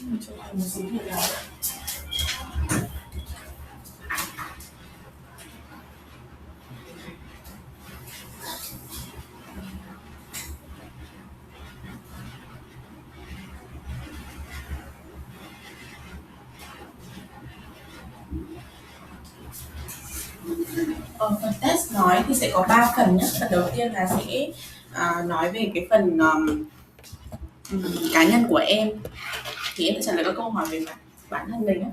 Cho em một xíu thời gian. Phần test nói thì sẽ có 3 phần nhé. Phần đầu tiên là sẽ nói về cái phần cá nhân của em. Thì em sẽ trả lời các câu hỏi về bản thân mình á.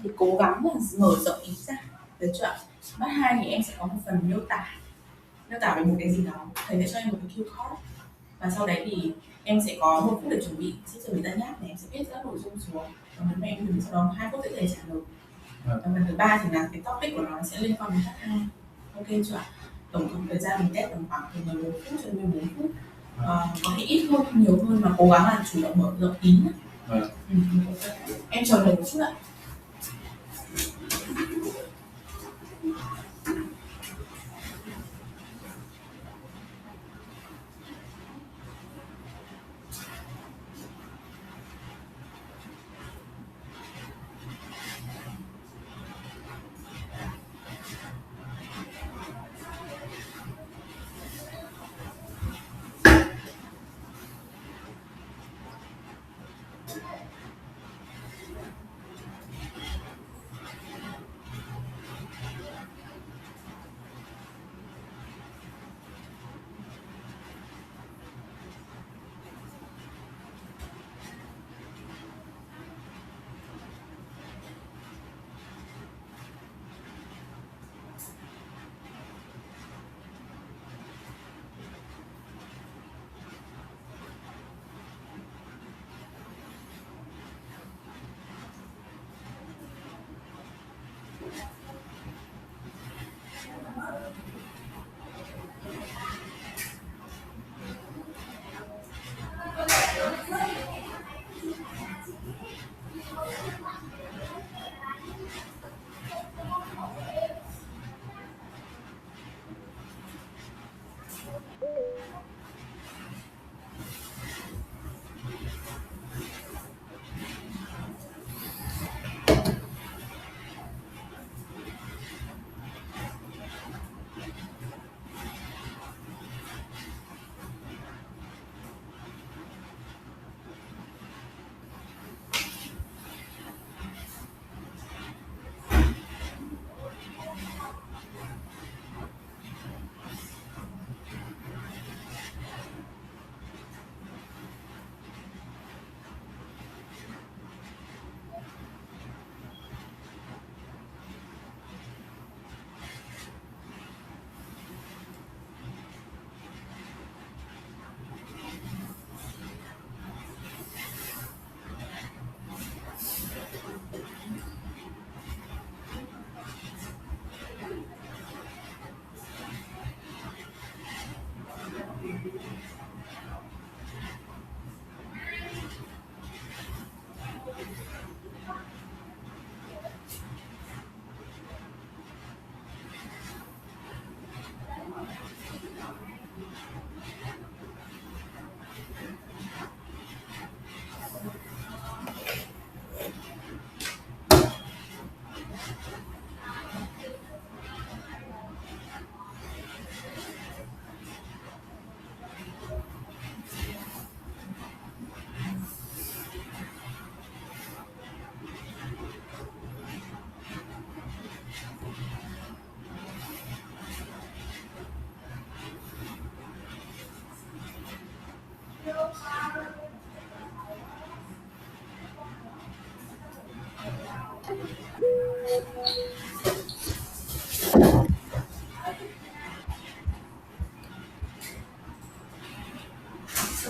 Thì cố gắng là mở rộng ý ra, được chưa ạ? Bắt 2 thì em sẽ có một phần miêu tả về một cái gì đó. Thầy sẽ cho em một cái cue card và sau đấy thì em sẽ có 1 phút để chuẩn bị, sẽ chuẩn bị ra nháp này, em sẽ viết các nội dung xuống và nếu mà em đừng sau đó 2 phút để thầy trả lời. Và phần thứ 3 thì là cái topic của nó sẽ liên quan đến khách hàng. Ok chưa ạ? Tổng cộng thời gian mình test tầm khoảng từ 11 phút cho đến 14 phút. Có thể ít hơn, nhiều hơn mà cố gắng là chủ động mở rộng ý. Em chờ đợi một chút ạ.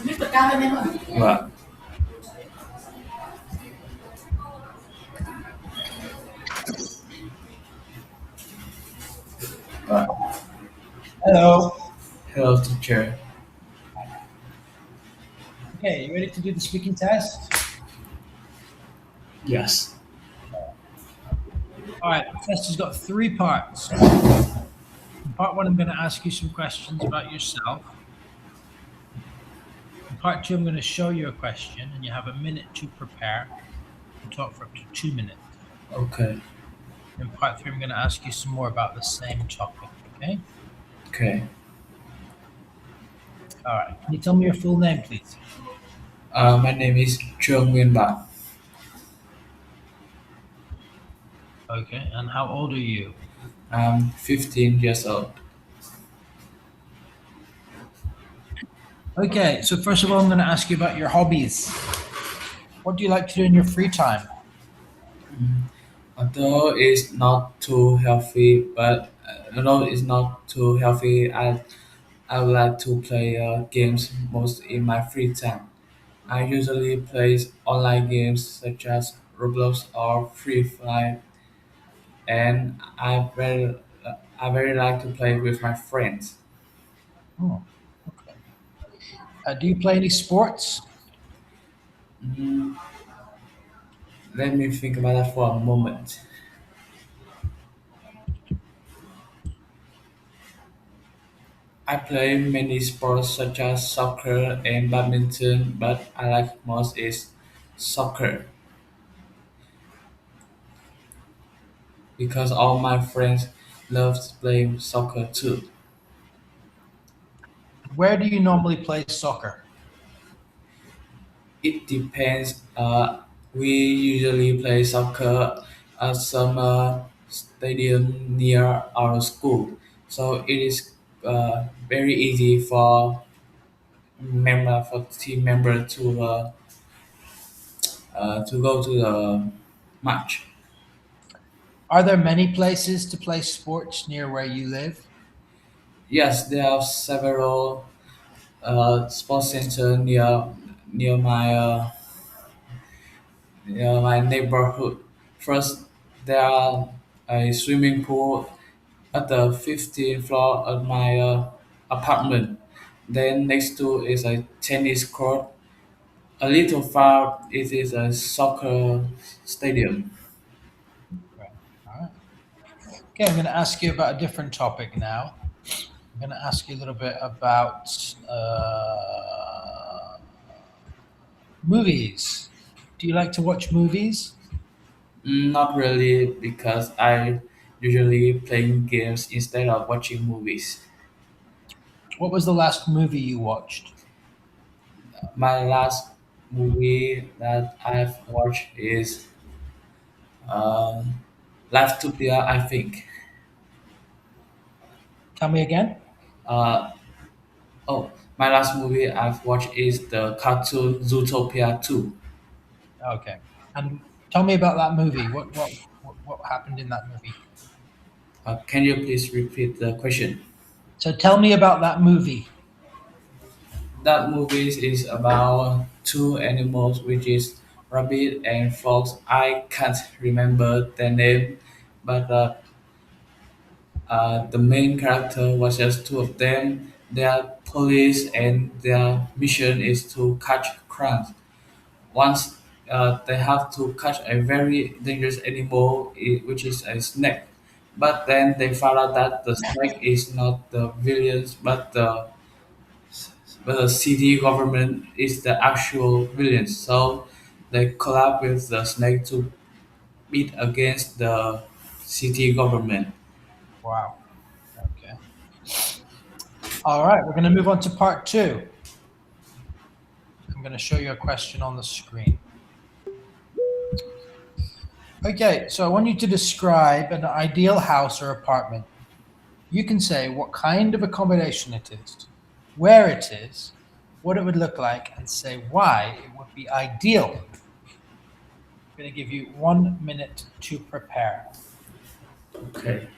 Mic bật cao lên em ạ. Vâng. Hello. Hello, teacher. Okay, you ready to do the speaking test? Yes. All right, the test has got 3 parts. In part 1, I'm going to ask you some questions about yourself. part two, I'm going to show you a question, and you have a minute to prepare and talk for up to 2 minutes. Okay. In part three, I'm going to ask you some more about the same topic. Okay. Okay. All right. Can you tell me your full name, please? My name is Trương Nguyên. Okay. And how old are you? I'm 15 years old. Okay. So first of all, I'm going to ask you about your hobbies. What do you like to do in your free time? Although it's not too healthy, but although it's not too healthy, I would like to play games most in my free time. I usually play online games such as Roblox or Free Fire, and I very like to play with my friends. Oh, okay. Do you play any sports? Mm, Let me think about that for a moment. I play many sports such as soccer and badminton, but I like most is soccer because all my friends love playing soccer too. Where do you normally play soccer? It depends. We usually play soccer at some stadium near our school, so it is very easy for team member to go to the match. Are there many places to play sports near where you live? Yes, there are several sports center near my neighborhood. First, there are a swimming pool at the 15th floor of my apartment. Then next to is a tennis court. A little far, it is a soccer stadium. Right. All right. Okay, I'm going to ask you about a different topic now. I'm going to ask you a little bit about movies. Do you like to watch movies? Not really, because I usually playing games instead of watching movies. What was the last movie you watched? My last movie that I've watched is Life to Be, I think. Tell me again. Uh, oh, my last movie I've watched is the cartoon Zootopia 2. Okay. And tell me about that movie. What happened in that movie? Can you please repeat the question? So tell me about that movie. That movie is about two animals, which is rabbit and fox. I can't remember their name, but the main character was just two of them. They are police, and their mission is to catch crimes. Once they have to catch a very dangerous animal, which is a snake. But then they found out that the snake is not the villains, but the city government is the actual villains. So they collab with the snake to beat against the city government. Wow. Okay. All right. We're going to move on to part two. I'm going to show you a question on the screen. Okay. So I want you to describe an ideal house or apartment. You can say what kind of accommodation it is, where it is, what it would look like, and say why it would be ideal. I'm going to give you 1 minute to prepare. Okay.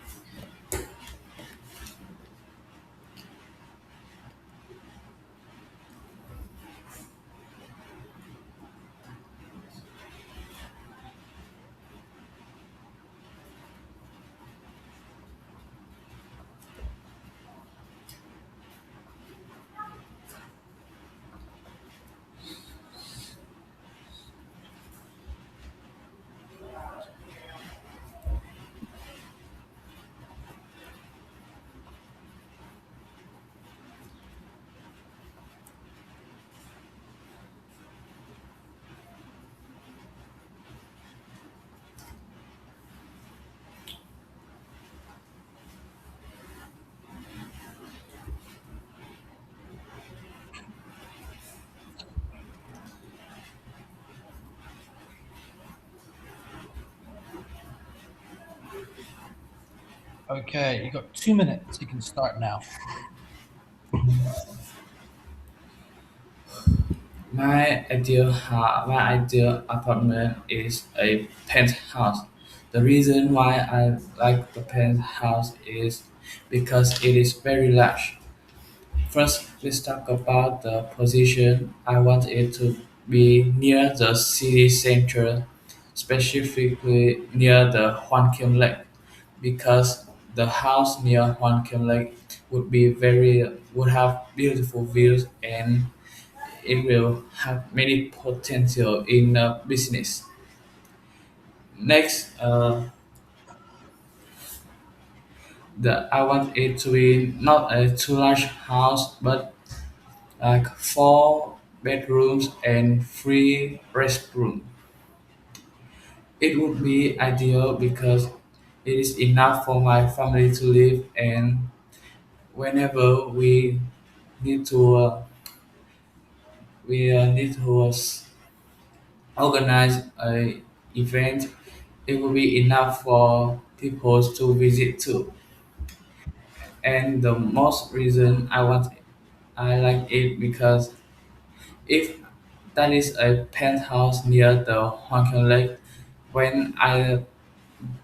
Okay, you got 2 minutes. You can start now. My ideal apartment is a penthouse. The reason why I like the penthouse is because it is very large. First, let's talk about the position. I want it to be near the city center, specifically near the Hoan Kiem Lake, because the house near Hoan Kiem Lake would have beautiful views, and it will have many potential in business. Next, I want it to be not a too large house, but like 4 bedrooms and 3 restrooms. It would be ideal because it is enough for my family to live, and whenever need to uh, we need to organize a event, it will be enough for people to visit too. And the most reason I like it because if that is a penthouse near the Huanghe Lake, when I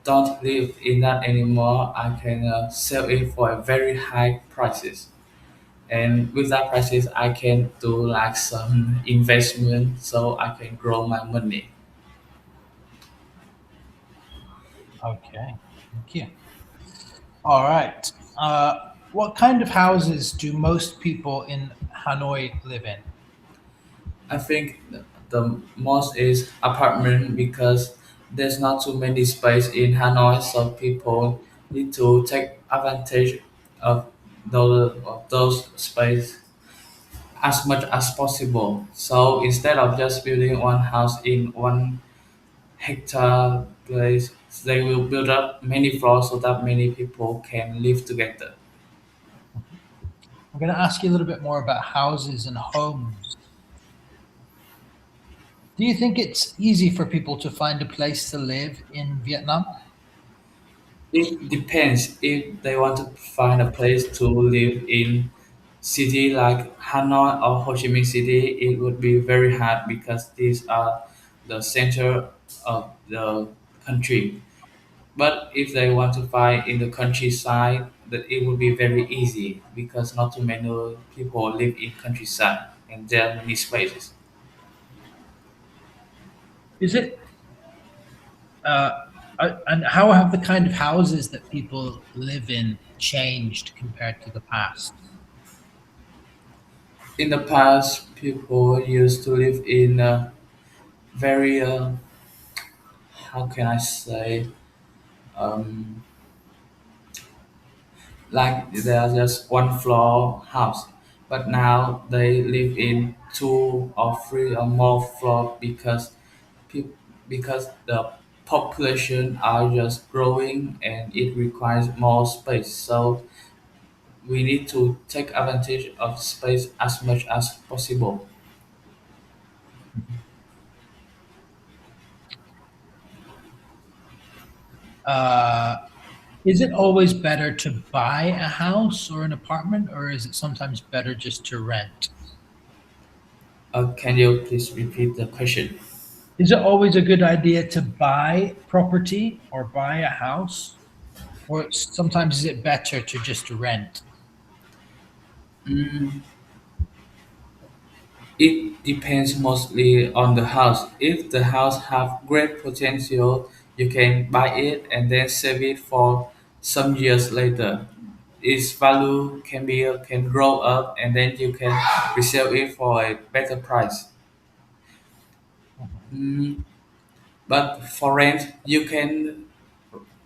don't live in that anymore, I can sell it for a very high prices. And with that prices, I can do like some investment so I can grow my money. Okay, thank you. All right. What kind of houses do most people in Hanoi live in? I think the most is apartment because there's not too many space in Hanoi, so people need to take advantage of those space as much as possible. So instead of just building one house in 1 hectare place, they will build up many floors so that many people can live together. I'm going to ask you a little bit more about houses and homes. Do you think it's easy for people to find a place to live in Vietnam? It depends if they want to find a place to live in city like Hanoi or Ho Chi Minh City. It would be very hard because these are the center of the country. But if they want to find in the countryside, that it would be very easy because not too many people live in countryside and there are many spaces. Is it? Uh, and how have the kind of houses that people live in changed compared to the past? In the past, people used to live in a very how can I say um, like they are just one floor house, but now they live in 2 or 3 or more floor peop- because the population are just growing and it requires more space. So we need to take advantage of space as much as possible. Uh, is it always better to buy a house or an apartment, or is it sometimes better just to rent? Can you please repeat the question? Is it always a good idea to buy property or buy a house, or sometimes is it better to just rent? Mm, It depends mostly on the house. If the house have great potential, you can buy it and then save it for some years later. Its value can grow up and then you can resell it for a better price. Mm, but for rent,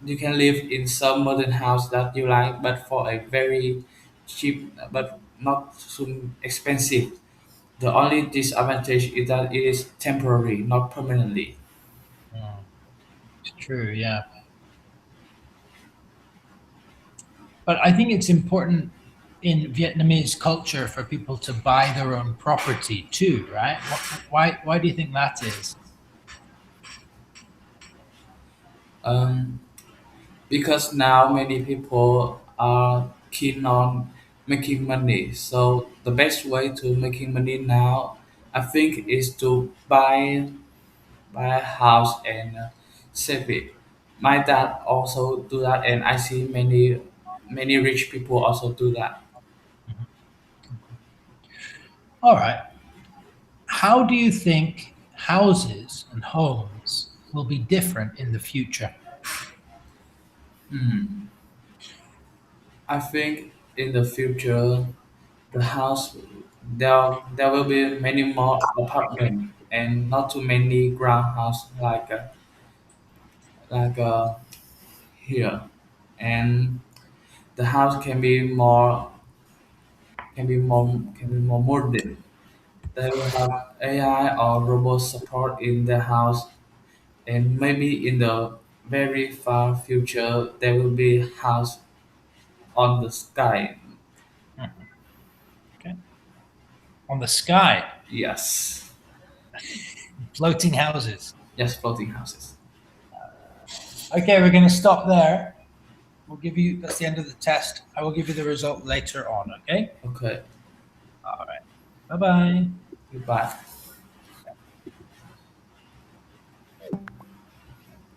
you can live in some modern house that you like, but for a very cheap, but not too expensive. The only disadvantage is that it is temporary, not permanently. Mm, it's true, yeah. But I think it's important in Vietnamese culture for people to buy their own property too, right? Why do you think that is? Um, because now many people are keen on making money. So the best way to making money now, I think, is to buy a house and save it. My dad also do that, and I see many rich people also do that. All right. How do you think houses and homes will be different in the future? I think in the future, the house there will be many more apartment and not too many ground house like here, and the house can be more modern. They will have AI or robot support in the house, and maybe in the very far future there will be house on the sky. Okay. On the sky, Yes, floating houses. yes, floating houses. Okay, we're going to stop there. We'll give you, that's the end of the test. I will give you the result later on, okay? Okay, All right. Bye bye. goodbye.